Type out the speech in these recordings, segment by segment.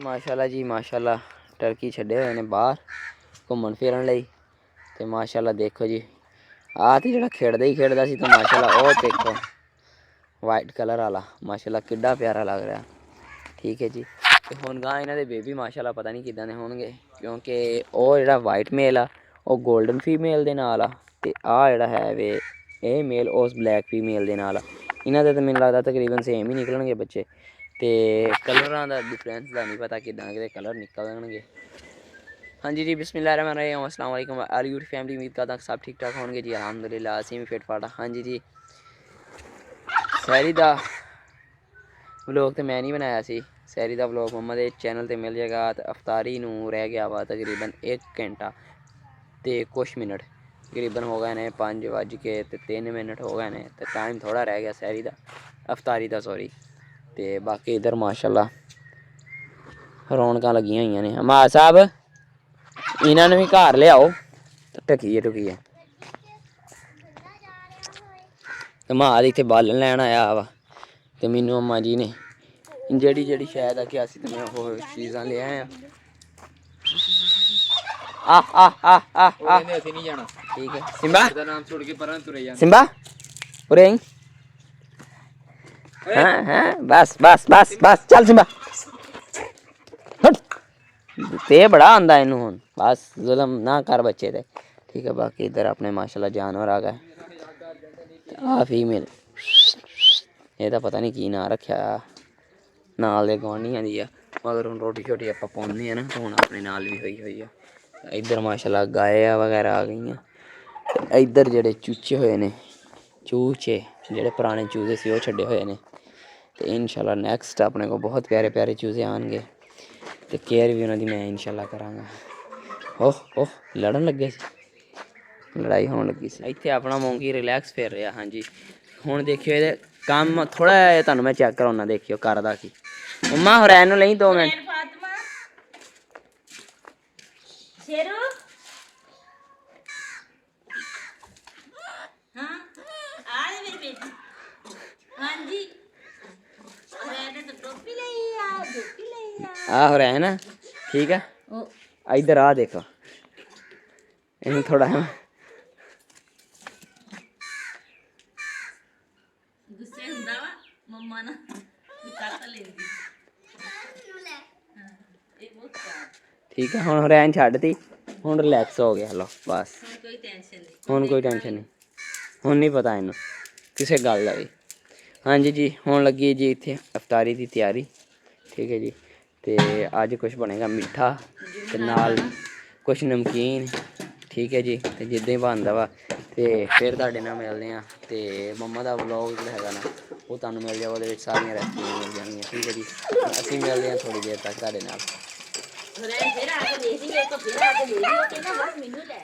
माशाल्लाह टर्की छड्डे हुए ने बाहर घूमन फिरन लई ते माशाल्लाह देखो जी आ ते जेह्ड़ा खेड़दा ही खेड़दा सी ते माशाल्लाह ओ देखो वाइट कलर वाला माशाल्लाह किड्डा प्यारा लग रहा ठीक है जी। ते हुण गां इन्हां दे बेबी माशाल्लाह पता नहीं किद्दां दे होणगे क्योंकि ओ जेह्ड़ा वाइट मेल आ ओ गोल्डन फीमेल दे नाल आ ते आ जेह्ड़ा है वे ए मेल उस ब्लैक फीमेल दे नाल आ। इन्हां दे ते मैनूं लगदा तकरीबन सेम ही निकलणगे बच्चे ते कलरां दा डिफरेंस दा नहीं पता किद्दां दे कलर निकलणगे। हाँ जी बिस्मिल्लाहिर्रहमानिर्रहीम अस्सलाम वालेकुम आल फैमिली उम्मीद करदा सब ठीक ठाक होणगे जी अलहमदुलिल्लाह असीं भी फिट फाट हाँ जी सैरी दा व्लॉग तो मैं नहीं बनाया सी सैरी दा व्लॉग मम्मा दे चैनल ते मिल जाएगा तो अफ्तारी नूं रह गया वा तकरीबन 1 घंटा ते कुछ मिनट तकरीबन हो गए ने 5:03 हो गए ने तो टाइम थोड़ा रह गया सैरी दा अफ्तारी दा सॉरी ते बाकी इधर माशाल्लाह रौनकां लगियां होइयां ने हमाद साहब इन्हां नूं भी घर लिआओ ढकिए हमाद इत्थे बालन लैन आया वा ते मैनू अम्मा जी ने जेह्ड़ी शायद आखेआ सी ते मैं ओह चीज़ां ले आया ठीक है सिम्बा सिम्बा उरे आई हाँ बस चल सिम्बा ते बड़ा आंदा इनू हुण बस जुल्म ना कर बच्चे ते ठीक है। बाकी इधर अपने माशाल्लाह जानवर आ गए आ फीमेल एह्दा पता नहीं की नांऽ रक्खेआ नाल दे गुआंढियां दी आ मगर हुण रोटी शोटी आपां पाउने आं ना ते हुण अपने नाल भी होई आ इधर माशाल्लाह गाया वगैरह आ गईयां इधर जेह्ड़े चूचे होए ने चूचे जेह्ड़े पुराने चूजे सी ओह छड्डे होए ने ते इंशाल्लाह नैक्सट अपने को बहुत प्यारे प्यारे चूजे आनगे ते केयर भी उन्हां दी मैं इंशाल्लाह करांगा। ओह लड़न लगे सी लड़ाई होन लगी सी इत्थे अपना मोंगी रिलैक्स फिर रहा हाँ जी हुण देखियो एह्दे कम्म थोड़ा जिहा तुहानूं मैं चैक कराउना देखियो करदा की मम्मा हुरैन नूं लेई 2 मिनट शेरू हाँ आ रही मेरी बेटी हाँ जी हुरैन ने तो टोपी ली आ टोपी ली आ हुरैन ठीक है इधर आ देखो इन्हें थोड़ा है गुस्से हुंदा वा मम्मा ना काटा लेंदी ये बहुत ठीक है हुण हुरैन छड्डती हुण रिलैक्स हो गया लो बस कोई टेंशन नहीं हुण कोई टेंशन नहीं हुण नहीं पता इनू किसे गल दा भी हाँ जी हुण लगी जी इत्थे अफ्तारी दी तैयारी ठीक है जी ते अज कुछ बनेगा मिठा ते नाल कुछ नमकीन ठीक है जी ते जिद्दां ही बनदा वा ते फिर तुहाडे नाल मिलदे आं ते मम्मा दा व्लॉग जेह्ड़ा हैगा ना ओह् तुहानूं मिल जाएगा ओह्दे विच सारियां रेसिपियां मिल जाणगियां ठीक है जी असीं मिलदे आं थोड़ी देर तक तुहाडे नाल फिर आके ले ली तो फिर आके ले ली ओके ना बस मैनू ले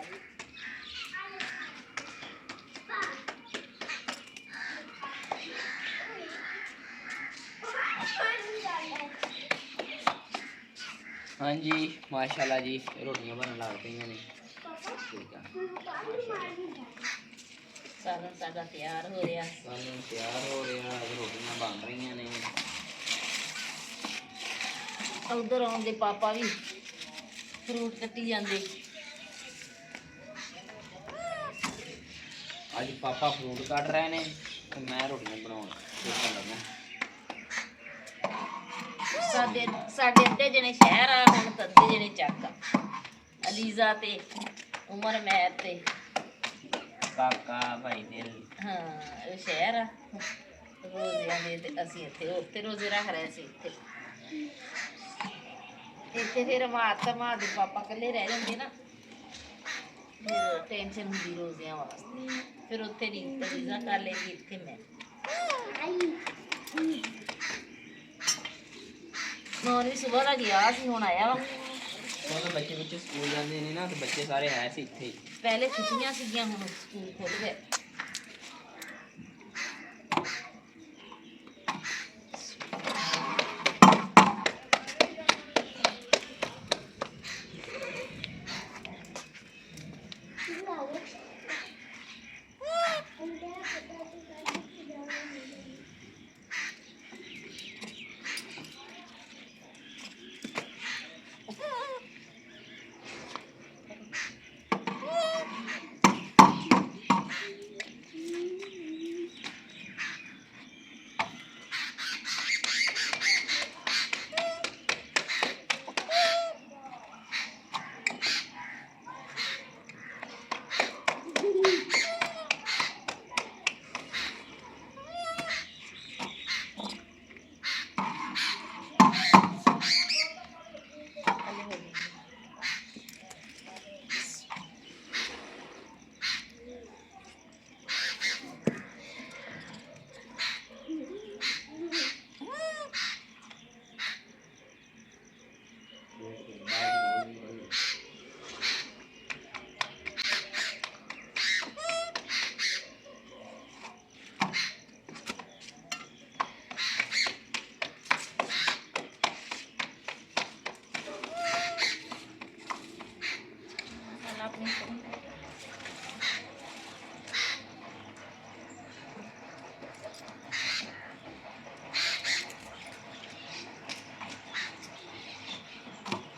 हाँ जी माशाल्लाह जी रोटियां बनन लग पईयां ने ठीक है सालन साडा तैयार हो रहा सालन तैयार हो रहा रोटियां बन रही ने उधर आउंदे पापा भी फ्रूट कट्टी जांदे अज पापा फ्रूट कट रहे ने ते मैं रोटियां बनाउण लगा साडे अद्धे जने शहर आ हुण अद्धे जने चक आ अलीजा ते उमर मैर ते काका भाई दिल हाँ ये शहर आ रोज़ियां दे ते असीं इत्थे उत्थे रोज़े रख रहे सी इत्थे फिर मात दे पापा कल्ले रह जांदे ना फिर टेंशन हुंदी रोज़ियां वास्ते फिर उत्थे रीज़ा कर लेगी इत्थे मैं नौन भी सुबह का गया सी हुण आया वा बच्चे स्कूल जाते हैं ना तो बच्चे सारे है सी इत्थे पहले छुट्टियां सीगियां हुण स्कूल खुल गए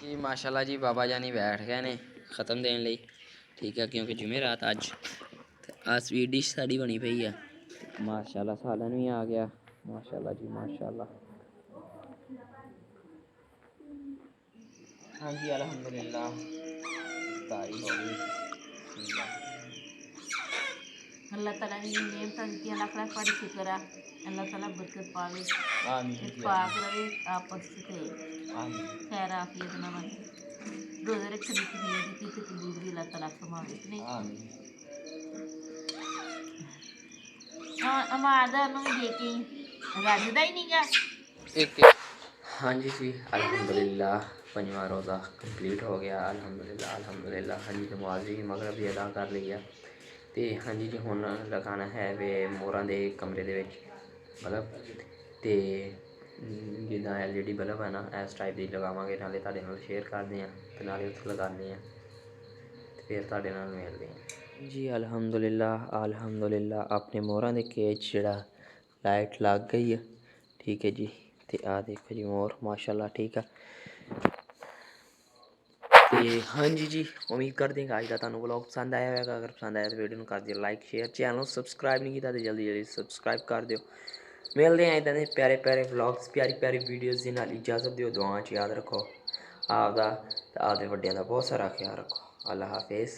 ਜੀ ਮਾਸ਼ਾਅੱਲਾ ਜੀ ਬਾਬਾ ਜਾਨੀ ਬੈਠ ਗਏ ਨੇ ख़त्म देने ਲਈ ठीक है क्योंकि जुमेरात अज आ स्वीट डिश साड़ी बनी पई है माशाल्लाह सालन भी आ गया माशाल्लाह जी माशाल्लाह हाँ जी अल्हम्दुलिल्लाह तारी हो गई अल्लाह ताला ने नेमतां दित्तियां लख लख बड़ी शुक्र आ अल्लाह ताला बरकत पावे आमीन पाक रवे आपस च आमीन खैर आफियत नाल रोज़े रखने की तकलीफ की तकलीफ भी अल्लाह ताला फरमावे कि नहीं आमीन हाँ अमादा ਨੂੰ ਦੇ ਕੇ ਰੱਜਦਾ ਹੀ ਨਹੀਂਗਾ एक हाँ जी अल्हम्दुलिल्लाह पंजवा रोज़ा कंप्लीट हो गया अल्हम्दुलिल्लाह हाँ जी नमाज़ भी मगरब भी अदा कर ली है तो हाँ जी हुण लगाना है वे मोरां दे कमरे दे विच मतलब तो जिद्दां LED बल्ब है ना इस टाइप की लगावांगे नाले तुहाडे नाल शेयर करदे आं ते नाले उत्थे लगाने आं ते फिर तुहाडे नाल मिलदे आं जी अल्हम्दुलिल्लाह अपने मोरां दे केज जेह्ड़ा लाइट लग गई है ठीक है जी ते आ देखो जी मोर माशाल्लाह ठीक है तो हाँ जी उम्मीद करते हैं कि अज का तुहानूं व्लॉग पसंद आया होगा अगर पसंद आया तो वीडियो में कर दिओ लाइक शेयर चैनल सबसक्राइब नहीं किया तो जल्दी सबसक्राइब कर दिओ मिलते हैं इदां दे प्यारे प्यारे व्लॉग्स प्यारी प्यारी वीडियोज़ दे नाल इजाज़त दिओ दुआं च याद रखो आपदा ते आपदे वड्डियां दा बहुत सारा ख्याल रखो अल्लाह हाफिज़।